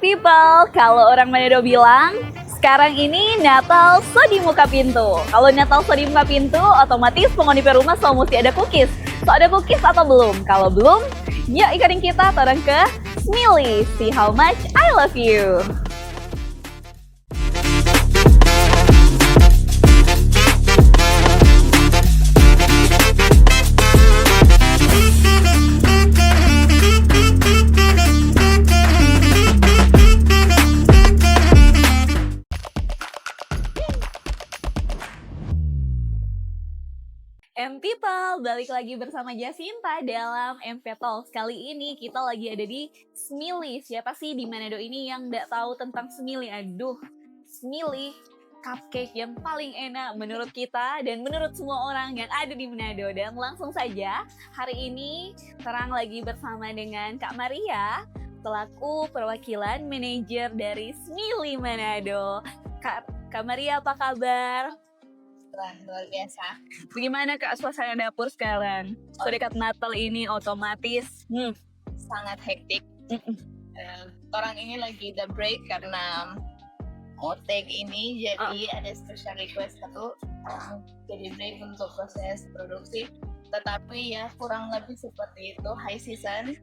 People, kalau orang Manado bilang, sekarang ini Natal so di muka pintu. Kalau Natal so di muka pintu, otomatis penghuni rumah so mesti ada cookies. So ada cookies atau belum? Kalau belum, yuk ikutin kita turun ke Smiley. See how much I love you. People, balik lagi bersama Jacinta dalam MP Talks. Kali ini kita lagi ada di Smiley. Siapa sih di Manado ini yang nggak tahu tentang Smiley? Aduh, Smiley cupcake yang paling enak menurut kita dan menurut semua orang yang ada di Manado. Dan langsung saja, hari ini Terang lagi bersama dengan Kak Maria, selaku perwakilan manajer dari Smiley Manado. Kak Maria, apa kabar? Luar biasa. Bagaimana Kak suasana dapur sekarang? So dekat Natal ini otomatis Sangat hektik. Orang ini lagi the break karena outtake ini, jadi ada special request satu, jadi break untuk proses produksi. Tetapi ya kurang lebih seperti itu, high season.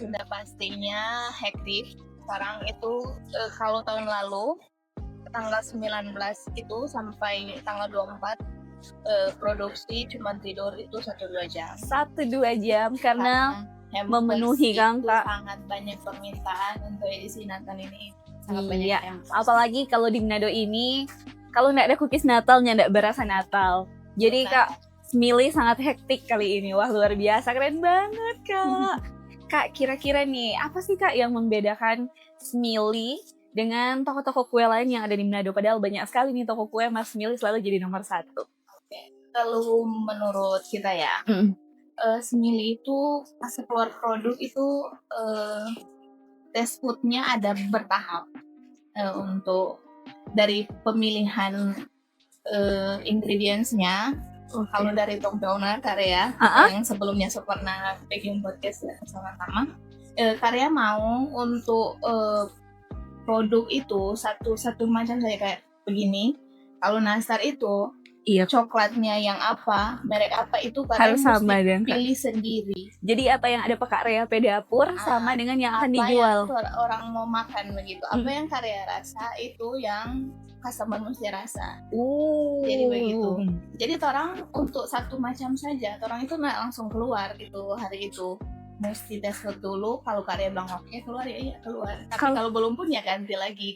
Sudah pastinya hektik. Sekarang itu kalau tahun lalu tanggal 19 itu sampai tanggal 24 produksi cuma tidur itu 1-2 jam. 1-2 jam karena memenuhi kan Kak. Sangat banyak permintaan untuk edisi Natal ini. Sangat banyak hampers. Apalagi kalau di Manado ini kalau nggak ada cookies Natal nggak berasa Natal. Jadi Kak Smiley sangat hektik kali ini. Wah luar biasa, keren banget Kak. Kak kira-kira nih apa sih Kak yang membedakan Smiley dengan toko-toko kue lain yang ada di Manado? Padahal banyak sekali nih toko kue, Mas Smiley selalu jadi nomor 1. Kalau menurut kita ya, Smiley itu pas keluar produk itu test foodnya ada bertahap, untuk dari pemilihan ingredientsnya. Kalau dari Tom Peona Karya yang sebelumnya pernah bikin podcast sama-sama, Karya mau untuk produk itu satu macam saja kayak begini. Kalau nastar itu coklatnya yang apa, merek apa itu harus sama dan pilih sendiri. Jadi apa yang ada Pak Karya Dapur sama dengan yang akan dijual. Yang orang mau makan begitu. Apa yang Karya rasa itu yang customer mesti rasa. Jadi begitu. Jadi orang untuk satu macam saja, orang itu nggak langsung keluar gitu hari itu. Mesti tes dulu, kalau Karya bilang oke keluar ya iya keluar. Tapi kalau belum pun ya ganti lagi.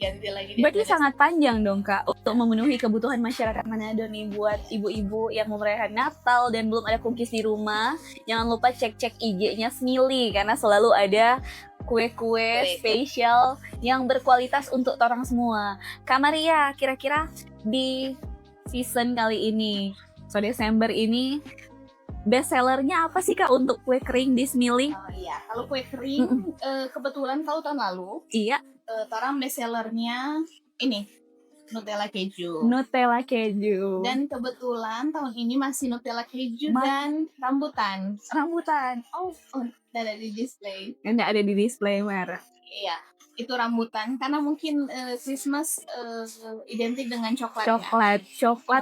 Berarti sangat panjang dong Kak untuk memenuhi kebutuhan masyarakat Manado nih buat ibu-ibu yang merayakan Natal dan belum ada cookies di rumah. Jangan lupa cek IG-nya Smiley karena selalu ada kue-kue spesial yang berkualitas untuk orang semua. Kak Maria, kira-kira di season kali ini, Desember ini, best sellernya apa sih Kak untuk kue kering di Smiley? Iya, kalau kue kering kebetulan kalau tahun lalu orang best sellernya ini Nutella keju. Dan kebetulan tahun ini masih Nutella keju dan rambutan. Oh, tidak ada di display. Nggak ada di display merah. Iya, itu rambutan karena mungkin Christmas identik dengan Coklat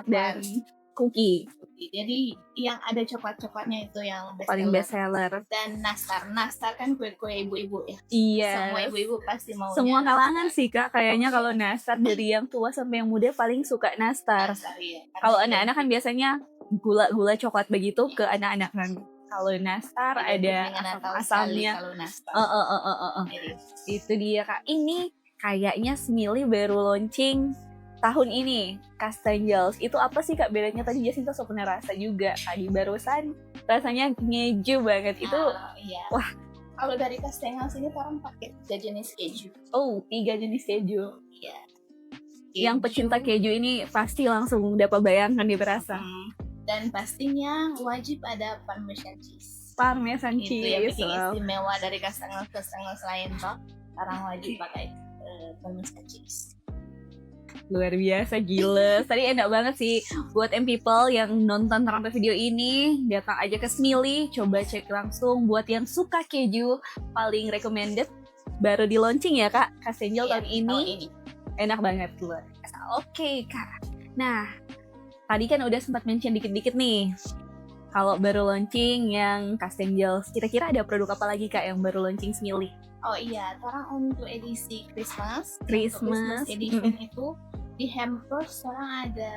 dan cookie. Jadi yang ada coklatnya itu yang paling best seller. Dan nastar kan kue-kue ibu-ibu ya. Iya. Semua ibu-ibu pasti maunya. Semua kalangan sih Kak, kayaknya kalau nastar dari yang tua sampai yang muda paling suka nastar. Iya. Kalau anak-anak kan biasanya gula coklat begitu ke anak-anak kan. Kalau nastar ada asamnya. Itu dia Kak. Ini kayaknya Smiley baru launching tahun ini, Castangels. Itu apa sih Kak bedanya? Tadi Jacinta so pernah rasa juga tadi barusan, rasanya ngeju banget itu. Iya. Wah, kalau dari Castangels ini orang pakai 3 jenis keju. 3 jenis keju. Iya. Yang pecinta keju ini pasti langsung dapat bayangkan dia berasa. Dan pastinya wajib ada Parmesan cheese. Itu yang bikin istimewa dari Castangels lain kok. Orang wajib pakai Parmesan cheese. Luar biasa, gila. Tadi enak banget sih buat people yang nonton sampai video ini, datang aja ke Smiley, coba cek langsung. Buat yang suka keju, paling recommended baru di launching ya Kak, Castenjel Iya, tahun ini. tahun ini. Enak banget luar biasa. Oke Kak. Nah, tadi kan udah sempat mention dikit-dikit nih. Kalau baru launching yang Castenjel, kira-kira ada produk apa lagi Kak yang baru launching Smiley? Oh iya, sekarang untuk edisi Christmas Christmas, edition itu di hampers sekarang ada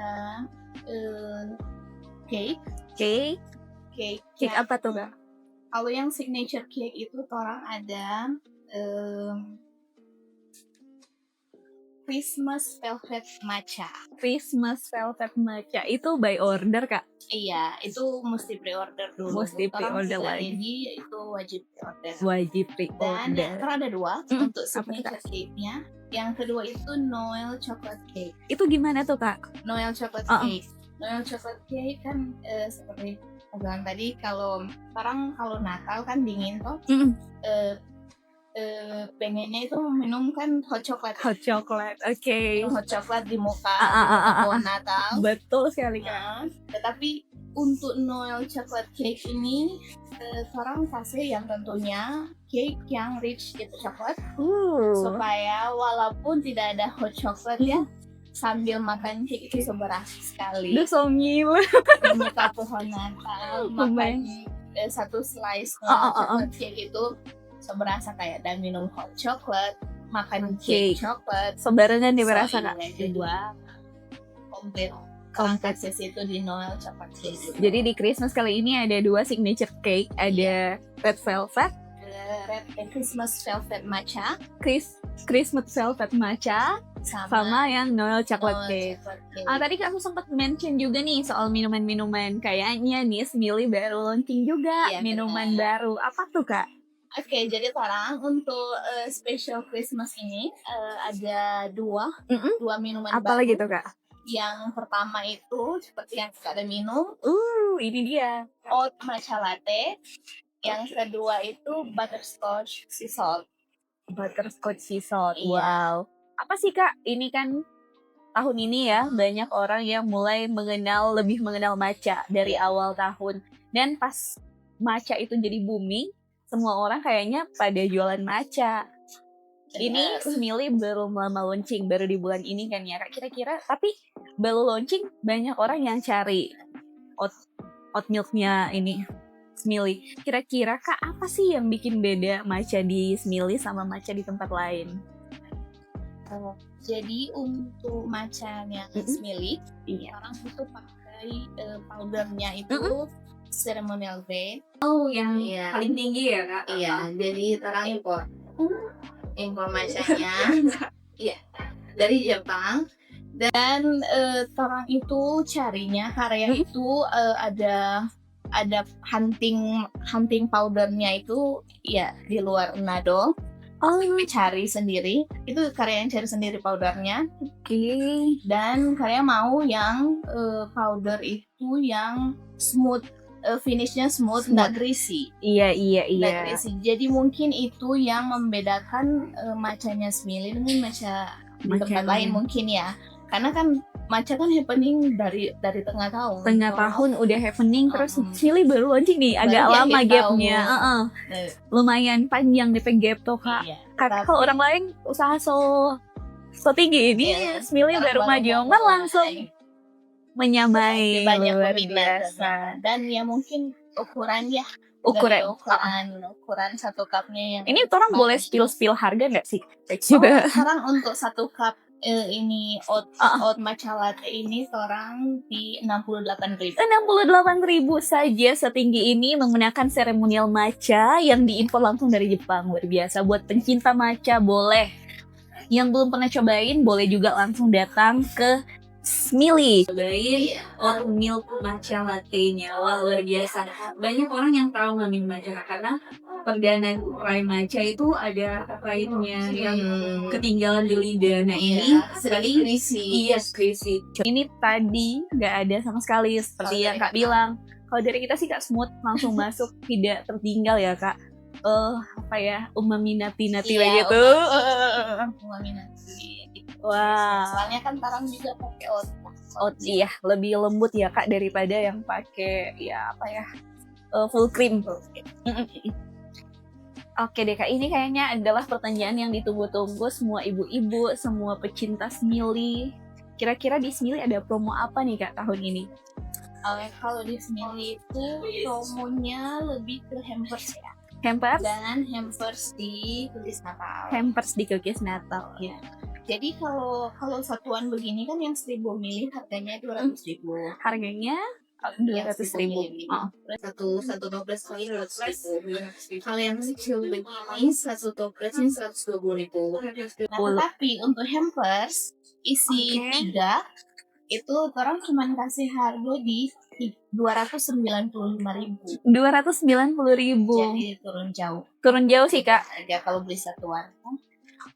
cake. Cake Cake apa tuh Kak? Kalau yang signature cake itu orang ada Christmas velvet matcha. Christmas velvet matcha itu by order Kak? Iya, itu mesti pre-order dulu. Mesti pre-order lagi. Jadi itu wajib pre-order. Wajib Dan pre-order. karena ada dua untuk apa tuh, signature Kak? cake-nya. Yang kedua itu Noel chocolate cake. Itu gimana tuh Kak? Noel chocolate cake. Noel chocolate cake kan seperti aku bilang tadi, kalau sekarang kalau Natal kan dingin toh. Pengennya itu minum kan hot chocolate. Hot chocolate, oke. Hot chocolate di muka pohon Natal. Betul sekali Kak. Nah, tetapi untuk Noel chocolate cake ini seorang kasih yang tentunya cake yang rich itu coklat, supaya walaupun tidak ada hot chocolate ya, sambil makan cake itu seberasa sekali. Udah somil. Di muka pohon Natal makan satu slice chocolate cake itu seberasa kayak dan minum hot chocolate, makan cake coklat. Sebarangan diberasa Kak. Dua komplit akses itu di Noel chocolate cake. Jadi di Christmas kali ini ada dua signature cake, ada red velvet, red Christmas velvet matcha, Christmas velvet matcha, sama yang Noel chocolate cake. Tadi aku sempat mention juga nih soal minuman-minuman. Kayaknya nih Smiley baru launching juga minuman baru. Apa tuh Kak? Oke, jadi sekarang untuk special Christmas ini ada dua minuman apa baru. Lagi tuh Kak? Yang pertama itu seperti yang kita ada minum, ini dia oat matcha latte. Yang kedua itu butterscotch sea salt. Butterscotch sea salt. Iya. Wow. Apa sih Kak? Ini kan tahun ini ya banyak orang yang mulai lebih mengenal matcha dari awal tahun. Dan pas matcha itu jadi booming, semua orang kayaknya pada jualan matcha. Ini Smiley baru lama launching, baru di bulan ini kan ya Kak. Kira-kira, tapi baru launching banyak orang yang cari oat milknya ini Smiley. Kira-kira Kak, apa sih yang bikin beda matcha di Smiley sama matcha di tempat lain? Jadi untuk matchanya Smiley, orang itu pakai powdernya itu ceremonial grade. Oh, yang paling tinggi ya Kak? Iya, jadi orang impor matchanya dari Jepang. Dan orang itu carinya karya itu ada hunting powdernya itu ya di luar Nado. Cari sendiri, itu karya yang cari sendiri powdernya. Dan karya mau yang powder itu yang smooth, finishnya smooth, nggak greasy. Iya. Nggak greasy. Jadi mungkin itu yang membedakan matchanya Smiley dengan matcha di tempat lain mungkin ya. Karena kan matcha kan happening dari tengah tahun. Tengah tahun udah happening, terus Smiley baru launching nih, agak lama gapnya. Lumayan panjang DP gap tuh Kak. Iya, Kalau orang lain usaha so tinggi ini, Smiley baru maju langsung menyamai. Banyak luar peminat. biasa. Dan ya mungkin ukuran satu cupnya yang ini orang boleh spill harga nggak sih? Sekarang untuk satu cup ini oat matcha latte ini seorang di 68.000. 68.000 saja setinggi ini menggunakan seremonial matcha yang diimpor langsung dari Jepang. Luar biasa. Buat pencinta matcha boleh. Yang belum pernah cobain boleh juga langsung datang ke Smiley. Cobain oat milk matcha latte-nya. Wah, luar biasa. Banyak orang yang tahu nggak minum matcha karena perdana try matcha itu ada lainnya yang ketinggalan di lidah. Nah ini greasy. Iya, greasy. Ini tadi nggak ada sama sekali seperti yang Kak bilang. Kalau dari kita sih Kak smooth, langsung masuk, tidak tertinggal ya Kak. Umami nati gitu. Umami nati. Wah. Soalnya kan tarang juga pakai oat. Iya, lebih lembut ya Kak daripada yang pakai full cream. Oke deh Kak, ini kayaknya adalah pertanyaan yang ditunggu-tunggu semua ibu-ibu, semua pecinta Smili. Kira-kira di Smili ada promo apa nih Kak tahun ini? Kalau di Smili itu promonya lebih ke hampers ya. Hampers? Dan hampers di cookies Natal. Hampers di cookies Natal. Ya. Jadi kalau satuan begini kan yang 1000 mili harganya 200.000. Harganya Yang 200.000. Oh. Satu toples kali 200.000. Kalau yang kecil begini satu toplesnya 120.000. Nah, tetapi untuk hampers isi 3 itu orang cuma kasih harga di 295.000. 290.000. Jadi turun jauh. Turun jauh sih Kak. Ya kalau beli satuan.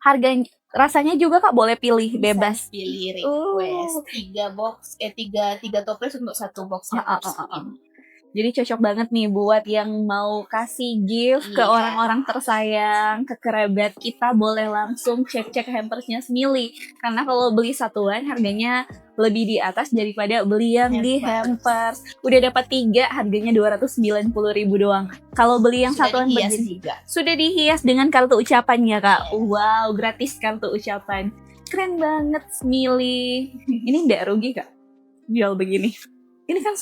Harganya rasanya juga Kak boleh pilih bebas. Pilih request 3 box 3 toples untuk 1 box. Jadi cocok banget nih buat yang mau kasih gift ke orang-orang tersayang, ke kerabat kita, boleh langsung cek-cek hampersnya Smili. Karena kalau beli satuan harganya lebih di atas daripada beli yang di hampers. Udah dapat 3 harganya 290.000 doang. Kalau beli yang satuan begini sudah dihias dengan kartu ucapannya Kak. Wow, gratis kartu ucapan. Keren banget Smili. Ini nggak rugi Kak jual begini? Ini kan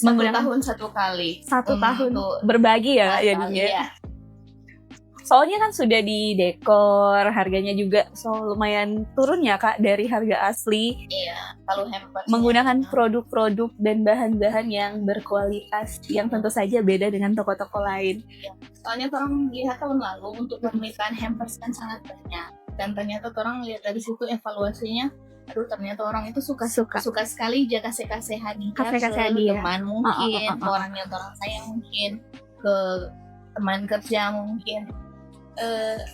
menggunakan tahun 1 kali. 1 tahun berbagi ya jadinya. Iya. Soalnya kan sudah di dekor, harganya juga lumayan turun ya Kak dari harga asli. Iya, kalau hampers menggunakan produk-produk dan bahan-bahan yang berkualitas yang tentu saja beda dengan toko-toko lain. Iya. Soalnya orang lihat tahun lalu untuk permintaan hampers kan sangat banyak. Dan ternyata orang lihat dari situ evaluasinya, aduh ternyata orang itu suka sekali kasih hadiah ke teman mungkin, orang yang orang sayang mungkin, ke teman kerja mungkin.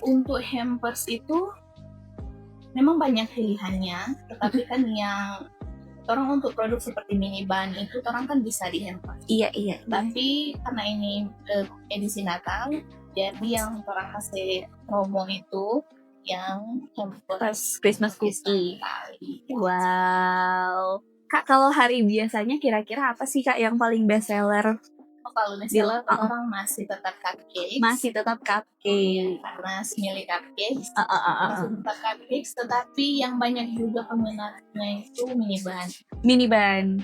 Untuk hampers itu memang banyak pilihannya, tetapi kan yang orang untuk produk seperti mini ban itu orang kan bisa di hampers. Iya. Tapi karena ini edisi Natal, jadi yang orang kasih promo itu yang hampers Christmas cookie. Wow. Kak, kalau hari biasanya kira-kira apa sih Kak yang paling best seller? Kalau misalnya orang masih tetap cupcake. Karena Smili cupcakes. Masih tetap cupcakes, tetapi yang banyak juga peminatnya itu mini ban.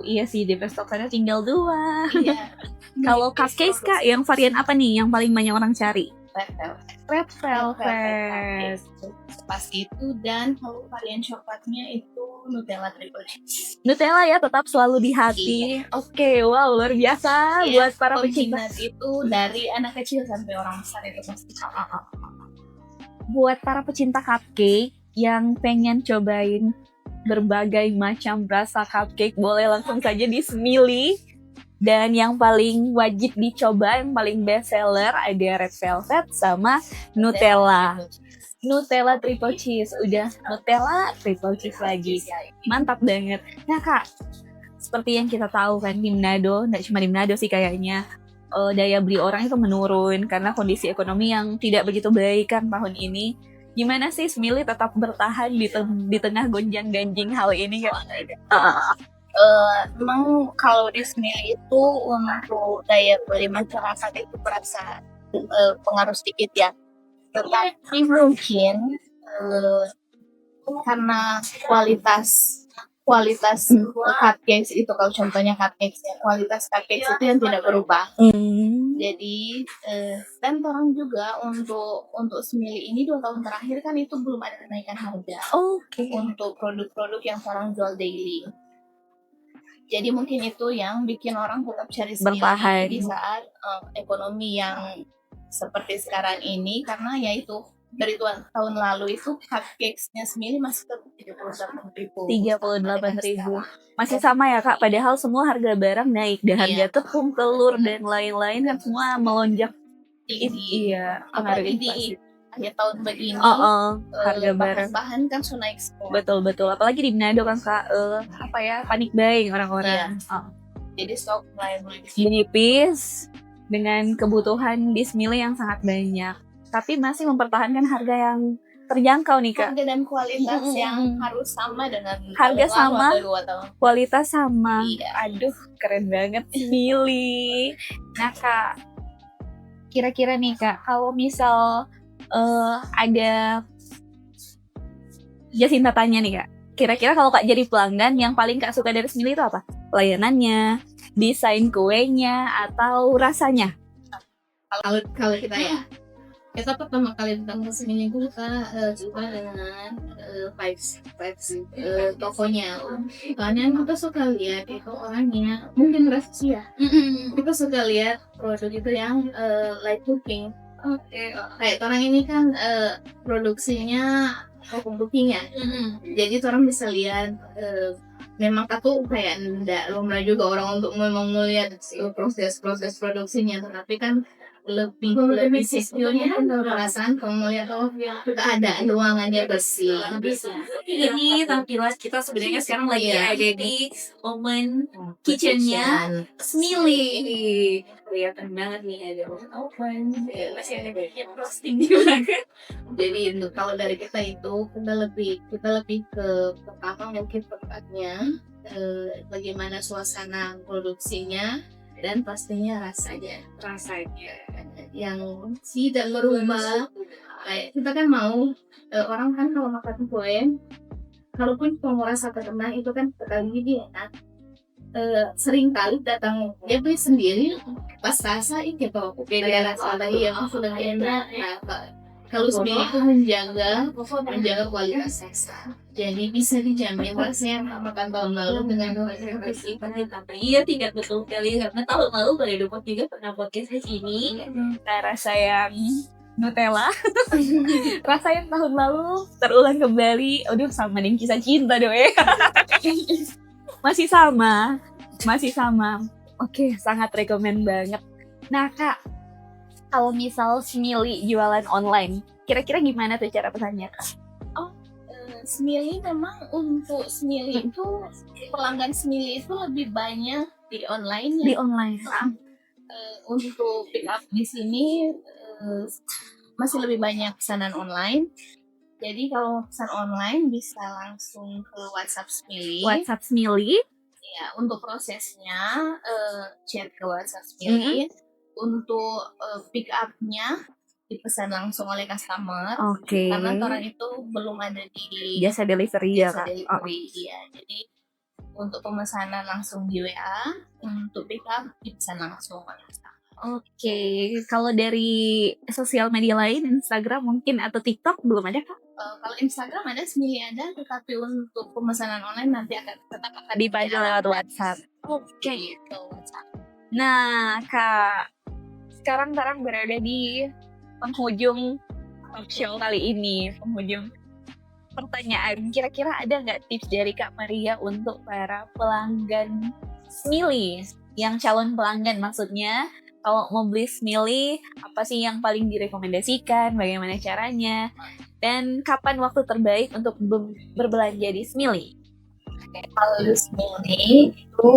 Iya sih, di Stocknya tinggal 2. Iya. Kalau cupcakes Kak, yang varian apa nih yang paling banyak orang cari? Red velvet. Pas itu, dan kalau varian coklatnya itu Nutella triple cheese. Nutella ya tetap selalu di hati. Iya. Oke, wow luar biasa buat para pecinta. Itu dari anak kecil sampai orang besar itu pasti. Buat para pecinta cupcake yang pengen cobain berbagai macam rasa cupcake, boleh langsung saja di Smili. Dan yang paling wajib dicoba, yang paling best seller ada red velvet sama Nutella triple cheese. Udah Nutella triple cheese lagi. Mantap banget. Nah Kak, seperti yang kita tahu kan di Manado, nggak cuma di Manado sih kayaknya, daya beli orang itu menurun karena kondisi ekonomi yang tidak begitu baik kan tahun ini. Gimana sih Smili tetap bertahan di tengah gonjang-ganjing hal ini Kak? Memang kalau di Smili itu untuk daya beli masyarakat itu berasa pengaruh sedikit ya. Tetapi mungkin karena kualitas cupcakes itu, kalau contohnya cupcakes ya, kualitas cupcakes itu yang tidak berubah. Jadi dan orang juga untuk Smili ini 2 tahun terakhir kan itu belum ada kenaikan harga. Untuk produk-produk yang orang jual daily. Jadi mungkin itu yang bikin orang tetap cari Smili di saat ekonomi yang seperti sekarang ini, karena ya itu dari tahun lalu itu cupcakes-nya Smili masih tetap 38.000. Masih sama ya Kak, padahal semua harga barang naik, dan harga tepung, telur dan lain-lain kan semua melonjak tinggi. Iya, apalagi di akhir tahun begini. Harga bahan kan sudah naik semua. Betul. Apalagi di Manado kan Kak, panik buying orang-orang. Jadi stok mulai menipis dengan kebutuhan di Smili yang sangat banyak. Tapi masih mempertahankan harga yang terjangkau nih Kak. Harga dan kualitas yang harus sama dengan harga sama, 2 tahun. Kualitas sama. Iya. Aduh, keren banget Smili. Nah Kak, kira-kira nih Kak, kalau misal ada Jacinta tanya nih Kak, kira-kira kalau Kak jadi pelanggan yang paling Kak suka dari Smili itu apa? Pelayanannya, desain kuenya, atau rasanya? Kalau kita ya, kita pertama kali datang ke sini kita suka dengan vibes tokonya. Soalnya kita suka lihat itu orangnya, mungkin rahasia. Kita suka lihat produk itu yang light looking. Kayak orang ini kan produksinya open booking ya. Jadi orang bisa lihat memang aku kayak ndak lumrah juga orang untuk memang melihat proses produksinya, tetapi kan lebih sisinya kan perasaan kalau melihat keadaan ruangannya bersih. Ini tampilan kita sebenarnya sekarang lagi ada di momen kitchennya Smili. Kelihatan banget nih ada oven, masih ada bagian roasting juga kan. Jadi kalau dari kita itu kita lebih ke pertama mungkin tempatnya, bagaimana suasana produksinya, dan pastinya rasanya yang tidak berubah. Kayak kita kan mau orang kan kalau makan kue, kalaupun mau rasa terkenal itu kan sekali dia enak. Sering kali datang dia beli sendiri pas rasa itu kalau beda rasa lagi yang sudah enak. Nah, kalau sendiri itu menjaga kualitas rasa, jadi bisa dijamin rasanya makan tahun lalu dengan versi. Iya, tidak betul sekali karena tahun lalu Balai Dupot juga pernah podcast di sini. Rasa yang Nutella, rasa yang tahun lalu terulang kembali. Aduh, sama dengan kisah cinta dong ya. Masih sama. Oke, sangat rekomen banget. Nah Kak, kalau misal Smili jualan online, kira-kira gimana tuh cara pesannya Kak? Smili memang untuk Smili itu pelanggan Smili itu lebih banyak di online ya. Di online. Untuk pick up di sini masih lebih banyak pesanan online. Jadi kalau pesan online bisa langsung ke WhatsApp Smili. Ya, untuk prosesnya chat ke WhatsApp Smili. Untuk pick up-nya dipesan langsung oleh customer. Oke. Karena orang itu belum ada di jasa delivery ya Kak. Iya. Jadi untuk pemesanan langsung di WA, untuk pick up dipesan langsung oleh customer. Oke, kalau dari sosial media lain, Instagram mungkin atau TikTok belum ada Kak? Kalau Instagram ada, Smili ada, tetapi untuk pemesanan online nanti akan tetap dipanggil lewat WhatsApp. Oke. Nah Kak, sekarang berada di penghujung talk show kali ini, penghujung pertanyaan. Kira-kira ada nggak tips dari Kak Maria untuk para pelanggan Smili, yang calon pelanggan maksudnya? Kalau mau beli Smili, apa sih yang paling direkomendasikan? Bagaimana caranya? Dan kapan waktu terbaik untuk berbelanja di Smili? Kalau di Smili itu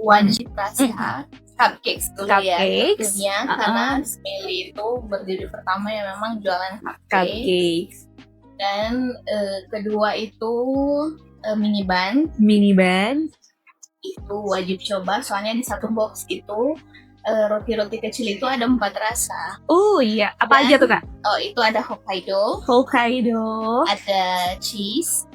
wajib rasa cupcakes dulu ya, tentunya karena Smili itu berdiri pertama yang memang jualan cupcakes. Dan kedua itu mini bun itu wajib coba, soalnya di satu box itu roti-roti kecil itu ada 4 rasa. Oh iya, apa aja tuh Kak? Oh, itu ada Hokkaido, ada cheese,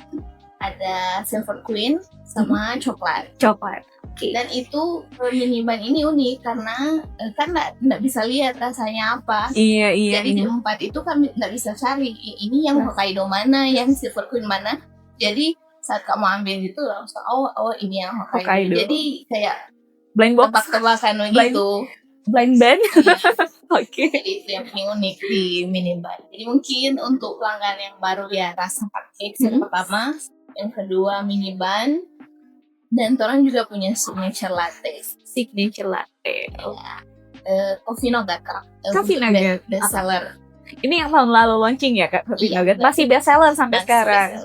ada Silver Queen, sama coklat. Okay. Dan itu mini bun ini unik karena kan nggak bisa lihat rasanya apa. Iya. Jadi di 4 itu kan nggak bisa cari ini yang Hokkaido mana, yang Silver Queen mana. Jadi saat kamu ambil itu langsung oh ini yang Hokkaido. Jadi kayak blind box, tebak-tebakan gitu. Blind band. Oke. Jadi itu yang paling unik di mini bun. Jadi mungkin untuk pelanggan yang baru ya rasa cupcake yang pertama, yang kedua mini bun, dan orang juga punya signature latte. Coffee Nougat Kak. Best seller. Ini yang tahun lalu launching ya Kak, Coffee Nougat. Masih best seller sampai sekarang.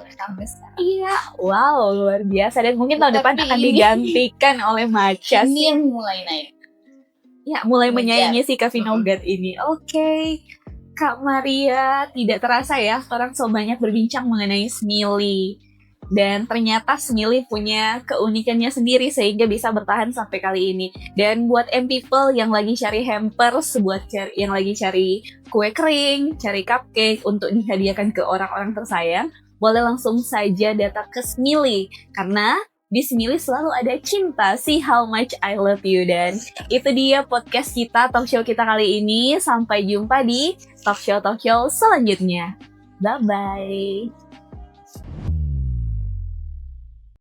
Iya, wow, luar biasa. Dan mungkin tahun depan akan digantikan oleh matcha. Ini yang mulai naik. Ya, mulai menyaingi si Coffee Nougat ini. Oke. Kak Maria, tidak terasa ya, orang so banyak berbincang mengenai Smili. Dan ternyata Smiley punya keunikannya sendiri sehingga bisa bertahan sampai kali ini. Dan buat people yang lagi cari hampers, yang lagi cari kue kering, cari cupcake untuk dihadiahkan ke orang-orang tersayang, boleh langsung saja datang ke Smiley. Karena di Smiley selalu ada cinta, see how much I love you. Dan itu dia podcast kita, talk show kita kali ini. Sampai jumpa di talk show selanjutnya. Bye-bye.